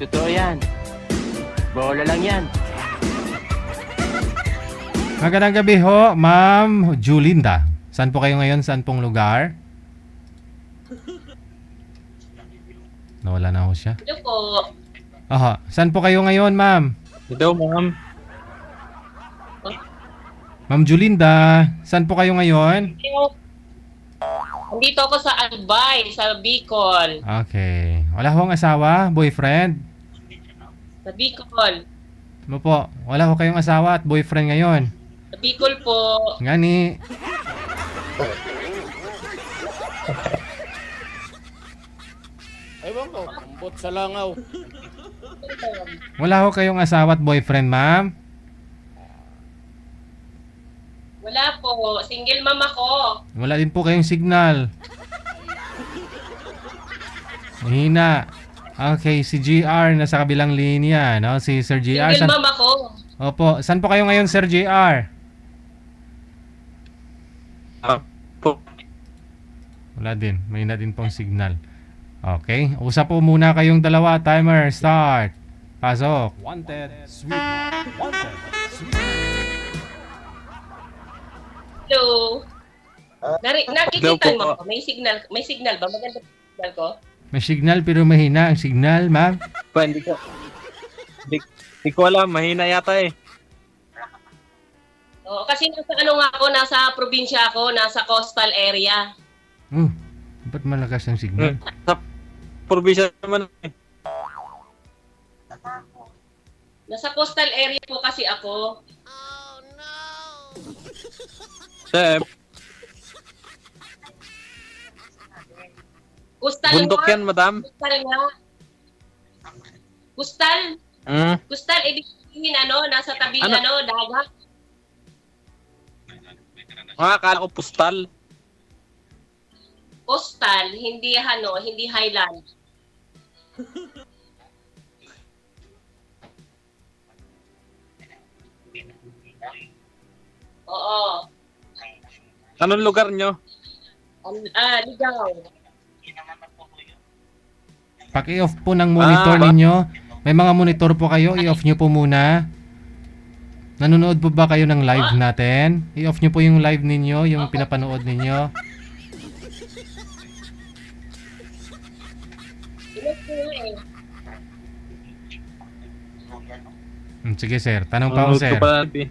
totoo yan. Bola lang yan. Magandang gabi ho, Ma'am Julinda. Saan po kayo ngayon? Saan pong lugar? Nawala na ho siya. Hello po. Aha. Saan po kayo ngayon, Ma'am? Ito, ma'am. Ma'am Julinda, saan po kayo ngayon? Andito ako sa Albay, sa Bicol. Okay. Wala hong asawa, boyfriend? Sa Bicol. Ano po? Wala ho kayong asawa at boyfriend ngayon? Sa Bicol po. Ngani. Ewan ko, ambot sa langaw. Wala ho kayong asawa at boyfriend, ma'am? Wala po. Single mom ako. Wala din po kayong signal. Mahina. Okay, si GR nasa kabilang linya, no? Si Sir GR. Single mom ako. Opo, saan po kayo ngayon, Sir GR? Po. Wala din, mahina din pong signal. Okay, usap po muna kayong dalawa. Timer, start. Pasok. Wanted, sweet, wanted, sweet. Hello. Nakikita Hello po. mo ako. May signal ba? Maganda signal ko? May signal pero mahina ang signal, ma'am. Pa, hindi ko. Hindi ko alam, mahina yata eh. Oo, kasi nasa nasa probinsya ako, nasa coastal area. Ba't malakas ang signal? Sa probinsya naman eh. Nasa coastal area po kasi ako. Sir, Coastal bundok nga. yan, madam. Coastal nga. Coastal. Hmm. Coastal, ibig sabihin nasa tabing Ano? dagat. Akala ko postal. Coastal, hindi hindi highland. Oo. Anong lugar nyo? Ligaw. Paki-off po ng monitor ninyo. May mga monitor po kayo, i-off nyo po muna. Nanonood po ba kayo ng live natin? I-off nyo po yung live ninyo, yung pinapanood ninyo. Ilan po eh. Sige sir, tanong pa ako sir. Nanonood ko pa natin.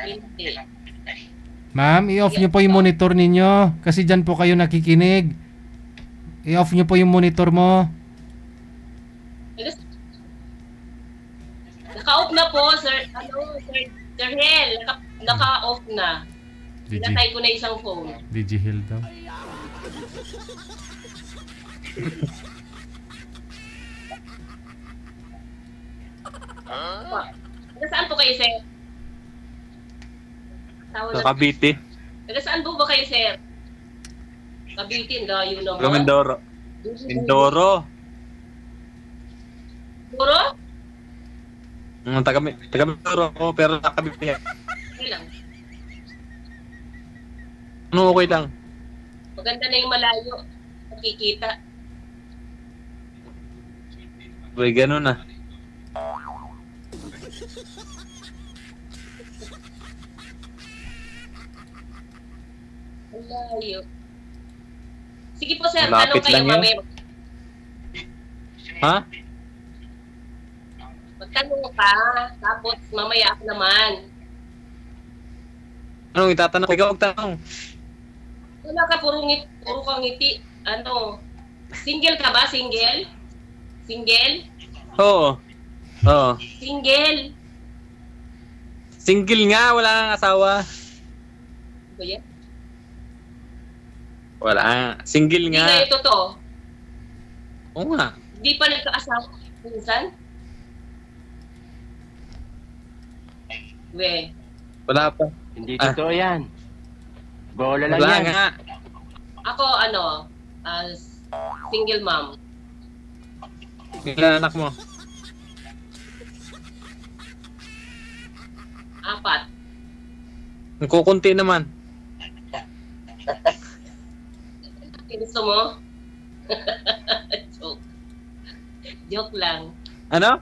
Hindi. Ma'am, i-off nyo po yung monitor ninyo. Kasi dyan po kayo nakikinig. I-off nyo po yung monitor mo. Naka-off na po, sir. Sir Hel. Naka-off na. Pinatay ko na isang phone. Digihil daw. Taga saan po kayo, sir? Sa Cavite. Taga saan po ba kayo, sir? Cavite, layo naman. Taga Mindoro. Mindoro. Puro? Taga Mindoro ako, pero sa Cavite. Okay lang. Ano okay lang? Maganda na yung malayo. Nakikita. Uy, ganun na. Malayo. Sige po, sir. Malapit Tanong kayo lang yun. mamaya. Ha? Magtanong ka. Tapos mamaya ako naman. Anong itatanong? Ikaw magtanong. Wala ka, puro kang ngiti. Single ka ba? Single? Single? Oo. Oo. Single? Single nga, wala kang asawa. Ano ba yan? Wala. Single Hindi nga. na yung totoo. Oo nga. Hindi pa nagkaasawa. Minsan? We. Wala pa. Hindi totoo yan. Bola lang Wala yan. nga. Ako, single mom. Ilan anak mo? 4. Kukunti naman. Gusto mo? Joke. Joke lang. Ano?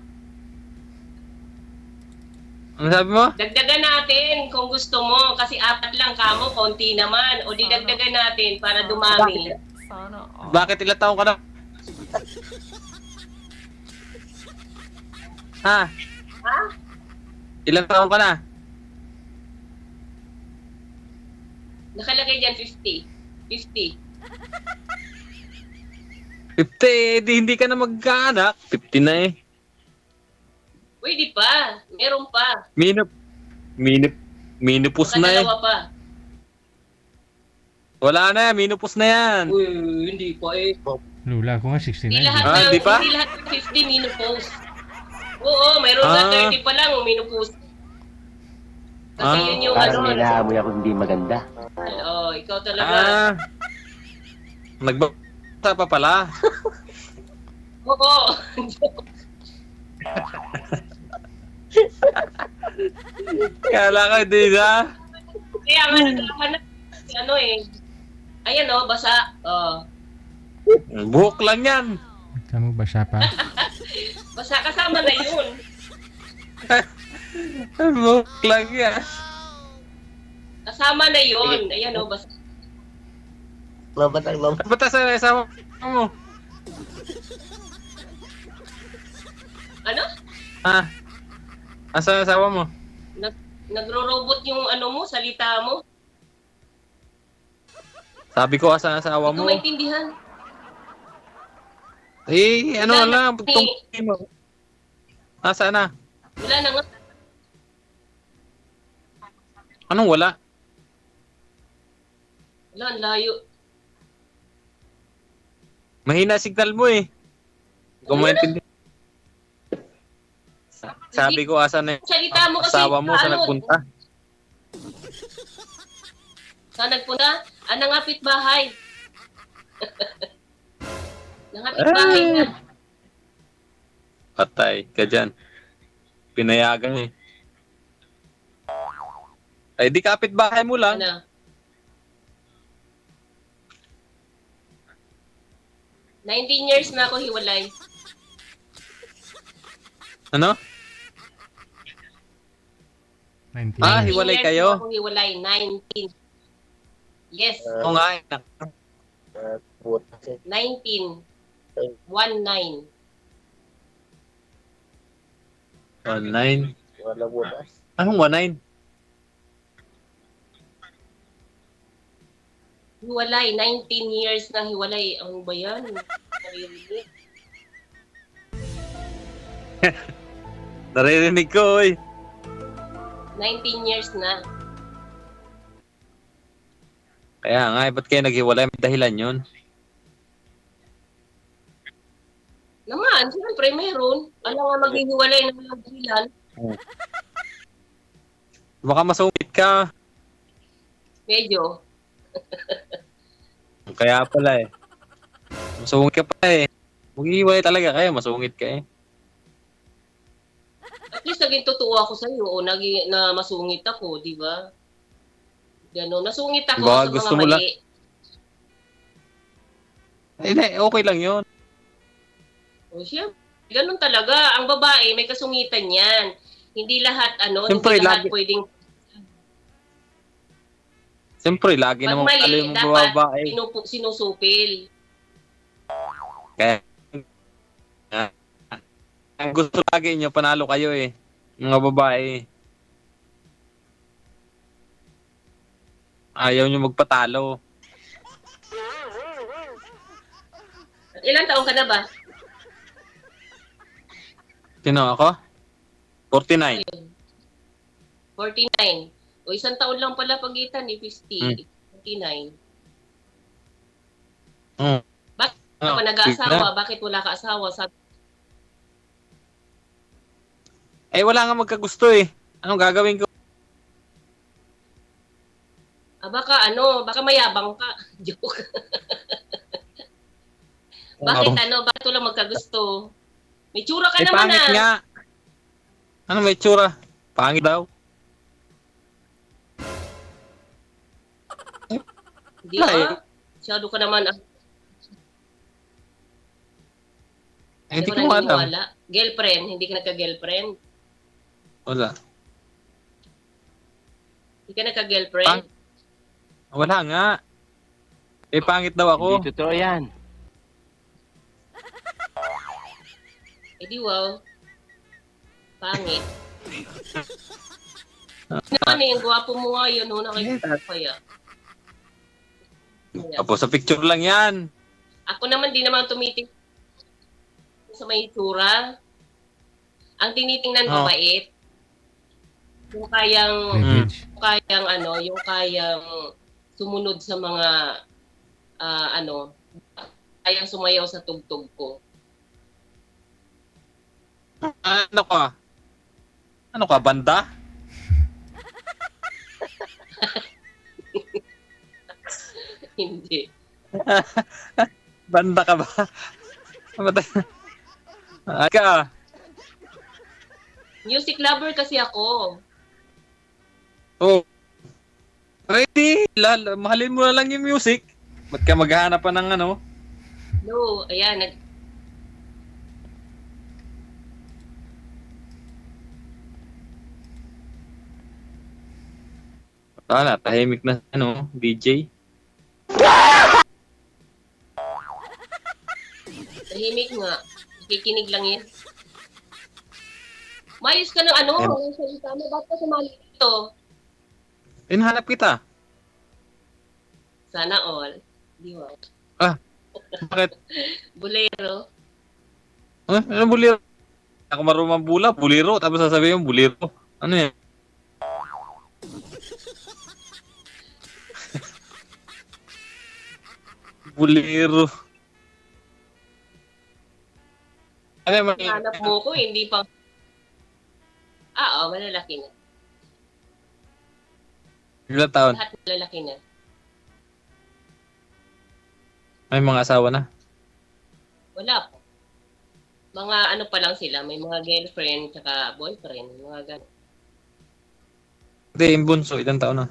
Ano sabi mo? Dagdagan natin kung gusto mo. Kasi 4 lang kamo, konti naman. O di dagdagan natin para dumami. Bakit ilang taon ka na? Ha? Ha? Ilang taon ka na? Nakalagay dyan 50. 50. 50, di hindi ka na magkaanak. 50 na eh. Pwede pa. Meron pa. Minupus na eh. Dalawa pa. Wala na, minupus na yan. Uy, hindi pa eh. Lula ko nga 69. Hindi lahat Ah, ng, di pa? hindi lahat ng 50 minupose. Oo, mayroon Ah. na 30 pa lang minupose. Kasi Ah. yun yung Parang ano. may naamoy ako hindi maganda. Oh, ikaw talaga. Ah. Nagbasa pa pala. Oo. Kala ka hindi na. Kaya nga nagkakanap. Ano eh. Ayan oh, basa. Oh. Buhok lang yan. Tama ba siya pa? Basa kasama na yun. Buhok lang yan. Kasama na yun. Ayan oh, basa. Ba't sa asawa mo? Ano? Ah. Asa asawa mo? Nagro-robot yung ano mo, salita mo. Sabi ko asa asawa Hindi ko mo. maintindihan. Eh, ano Wala lang, na. tungkol mo. Asa na? Wala na nga. Anong wala? Wala, ang layo. Mahina signal mo eh. Hindi ko maintindihan. Sabi ko asa na yung Salita mo kasi. asawa mo sa ano, nagpunta. Saan nagpunta? Ah, nangapit bahay. Nangapit Ah. bahay na. Patay ka dyan. Pinayagan eh. Ay, di kapit bahay mo lang. Ano? 19 years na ako hiwalay. Ano? 19. Ah, 19 hiwalay years kayo? na ako hiwalay. 19. Yes. Oo nga eh. 19. 19. Online. Anong 19? Hiwalay. 19 years na hiwalay. Ano ba yan? Naririnig. Naririnig ko eh. 19 years na. Kaya nga, ba't kayo naghiwalay? May dahilan yun. Naman, siyempre meron. Ano nga maghihiwalay ng mga dahilan? Baka masungit ka. Medyo. Kaya pala eh. Masungit ka pa eh. Maghihiwalay talaga kayo, masungit ka eh. At least naging totoo ako sa iyo o na masungit ako, di ba? Gano'n. Nasungit ako Baka sa gusto mga mo lang- mali. Hindi, okay lang yun. O siya, ganun talaga. Ang babae, may kasungitan yan. Hindi lahat, Siyempre, hindi lahat lagi- pwedeng Siyempre, lagi pag naman pala mali, yung dapat babae. sinusupil. Kaya, ang gusto lagi nyo, panalo kayo eh. Mga babae. Ayaw nyo magpatalo. Ilang taon ka na ba? Sino ako? 49. 49. O isang taon lang pala pagitan ni 50. 49. Hmm. Bakit ka pa nag-aasawa? Bakit wala ka asawa? Eh, wala nga magkagusto eh. Anong gagawin ko? Baka mayabang ka. Joke. Bakit bakit wala magkagusto? May tsura ka Eh, naman pangit nga. Ano may tsura? Pangit daw. Di Wala ba? eh. Masyado ka naman. Eh, hindi Hindi ko ko alam. naniniwala. Girlfriend, hindi ka nagka-girlfriend. Wala. Hindi ka nagka-girlfriend. Wala nga. Eh, pangit daw ako. Hindi totoo yan. Eh di wow. Pangit. Naman eh, yung gwapo mo nga yun, no? Nakikita ko kaya. Tapos sa picture lang yan. Ako naman, di naman tumiting sa may itsura. Ang tinitingnan ko Oh. bait. Yung kayang, Cleavage. yung kayang sumunod sa mga, kayang sumayaw sa tugtog ko. Ano ka? Ano ka, banda? Hindi. Banda ka ba? Ay ka. Music lover kasi ako. Oh. Ready? Mahalin mo na lang yung music. Ba't ka maghahanap pa ng ano? No, ayan, Wala, tahimik na ano, DJ. tahimik nga. Kikinig lang yan. Mayos ka ng ano, ang salita mo. Ba't ka sumali dito? Hinahanap kita. Sana all. Di ba? Bakit? Bolero. Ano buliro? Ako marunong bula, buliro. Tapos sasabihin mo, buliro. Ano yan? Buliro. Ano yung Hanap mo ko, hindi pa. Oo, malalaki na. ilang taon? Lahat malalaki na. May mga asawa na. Wala pa. Mga ano pa lang sila, may mga girlfriend tsaka boyfriend, mga ganun. Hindi, yung bunso, ilang taon na?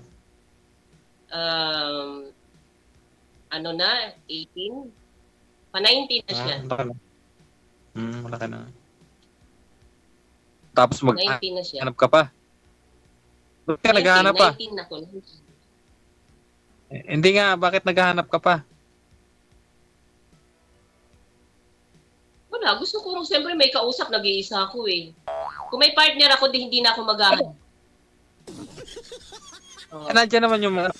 Ano na, 18? Pa-19 na siya. Malaki na. Malaki na. Tapos 19 na siya. maghanap ka pa. Bakit ka naghahanap pa? 19 na ko. Hindi nga, bakit naghahanap ka pa? Wala, gusto ko siyempre may kausap, nag-iisa ako eh. Kung may partner ako, di hindi na ako maghahanap. Nandiyan naman yung mga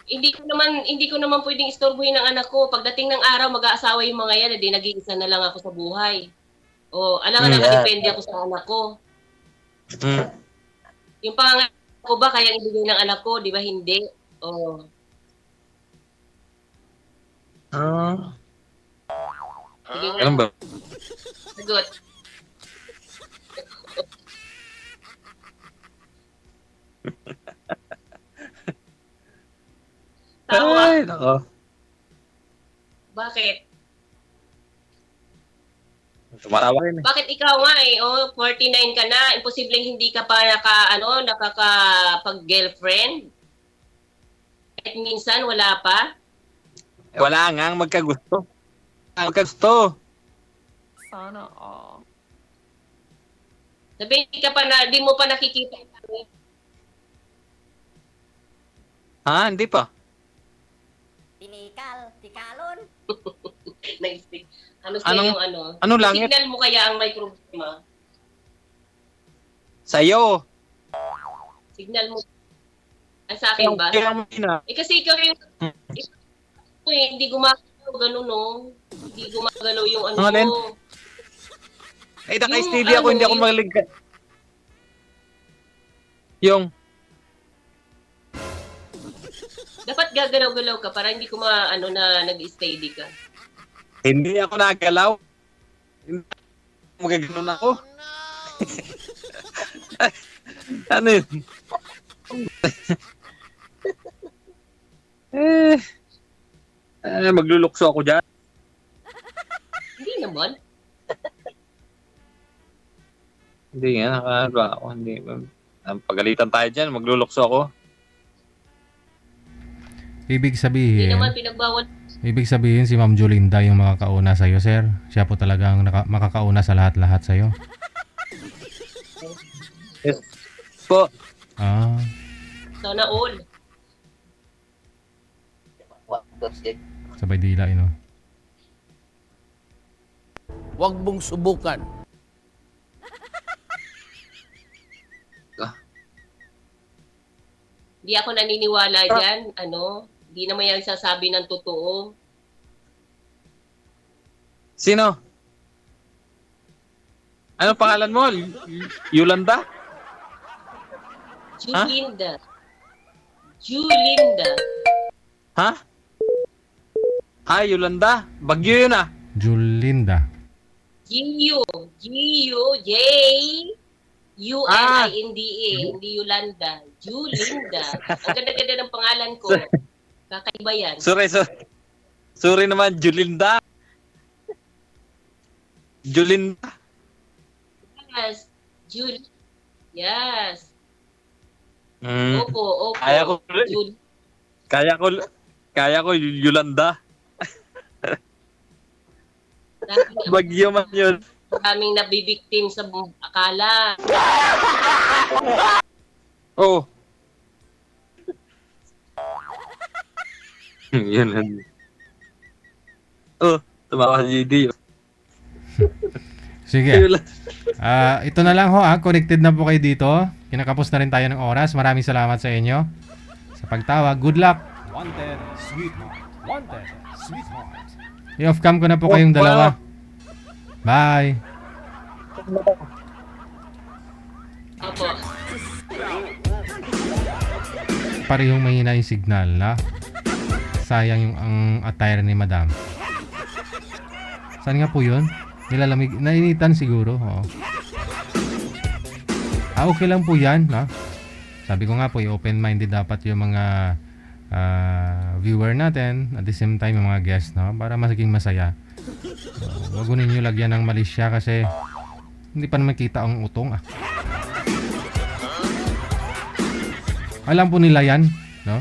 Hindi ko naman pwedeng istorbohin ng anak ko. Pagdating ng araw, mag-aasawa yung mga yan, hindi nag-iisa na lang ako sa buhay. O, alam nga nakadepende ako sa anak ko. Yung pangangalan ko ba, kaya ibigay ng anak ko, di ba hindi? O, sige nga, Ano ba? sagot. Tawa. Ay, nako. Bakit? Tumatawa rin eh. Bakit ikaw nga eh, 49 ka na, imposibleng hindi ka pa nakakapag-girlfriend? Kahit minsan, wala pa? Wala nga ang magkagusto. Magkagusto. Sana all. Sabihin di mo pa nakikita yung Ha? Hindi pa. Tinikal, tikalon. naisip. Ano sa'yo yung ano? Ano langit? Signal mo kaya ang may problema? Sa'yo. Signal mo. Ay, sa akin ba? Kaya mo na. Eh kasi ikaw yung hindi gumagalaw, ganun no? Hindi gumagalaw yung ano Ano, Len? mo. Eh, naka-steady Yung ako, hindi ako yung- magaling. Yung, Dapat gagalaw-galaw ka para hindi ko na nag-steady ka. hindi ako nagalaw. Hindi ako magaganon ako. Ano yun? Maglulukso ako dyan. Hindi naman. Hindi nga, nakahalo ako. Hindi. Pagalitan tayo dyan, maglulukso ako. Ibig Hindi sabihin, naman pinagbawal Ibig sabihin si Ma'am Jolinda yung makakauna sa'yo, sir. Siya po talagang makakauna sa lahat-lahat sa'yo. Yes. Po. Ah, Sana all. sabay dila, no? Huwag mong subukan. Hindi ako naniniwala dyan. Hindi naman yan sasabi ng totoo. Sino? Ano pangalan mo? Yolanda? Julinda. Julinda. Ha? Yolanda. Bagyo yun ah. Jolinda. Giyu. Giyu. J. U-L-I-N-D-A. Hindi Yolanda. Julinda. Ang ganda-ganda ng pangalan ko. Kakaiba yan. Sorry naman, Jolinda. Jolinda. Yes. Yes. Mm. Opo. Kaya ko Yolanda. Bagyo man yun. Maraming nabibiktim sa akala. Oh. Yun. Oh, tumawa si GD. Sige. Ito na lang ho, connected na po kayo dito. Kinakapos na rin tayo ng oras. Maraming salamat sa inyo sa pagtawag. Good luck. Wanted, sweetheart. Wanted, sweetheart. I-off cam ko na po kayong dalawa. Bye. Opo. Parehong mahina yung signal, na? Sayang yung ang attire ni Madam. Saan nga po yun? Nilalamig, nainitan siguro. Oo. Okay lang po yan, na? Sabi ko nga po, open-minded dapat yung mga viewer natin, at the same time yung mga guests, no? Para maging masaya. Wag ko ninyo lagyan ng malisya kasi hindi pa naman kita ang utong, Alam po nila yan, no?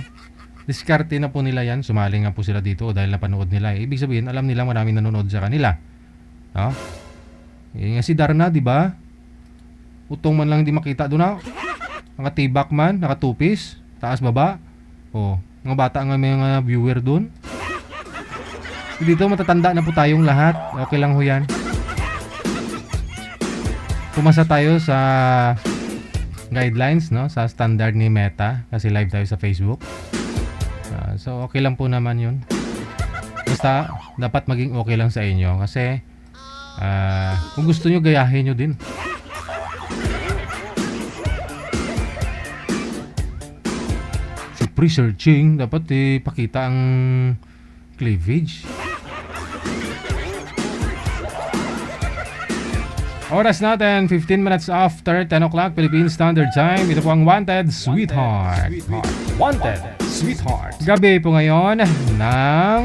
Diskarte na po nila yan. Sumali nga po sila dito dahil napanood nila. Ibig sabihin, alam nila maraming nanonood sa kanila. No? Nga si Darna, di ba? Utong man lang hindi makita doon, Nakatibak man, nakatupis, taas baba. Oh, mga bata nga may mga viewer doon. Dito matatanda na po tayong lahat. Okay lang ho yan. Pumasa tayo sa guidelines, no? Sa standard ni Meta kasi live tayo sa Facebook. So okay lang po naman yun. Basta dapat maging okay lang sa inyo kasi kung gusto nyo gayahin nyo din. So pre-searching dapat ipakita ang cleavage. Oras natin, 15 minutes after 10 o'clock Philippine Standard Time. Ito po ang Wanted Sweetheart. Wanted, sweetheart. Gabi po ngayon ng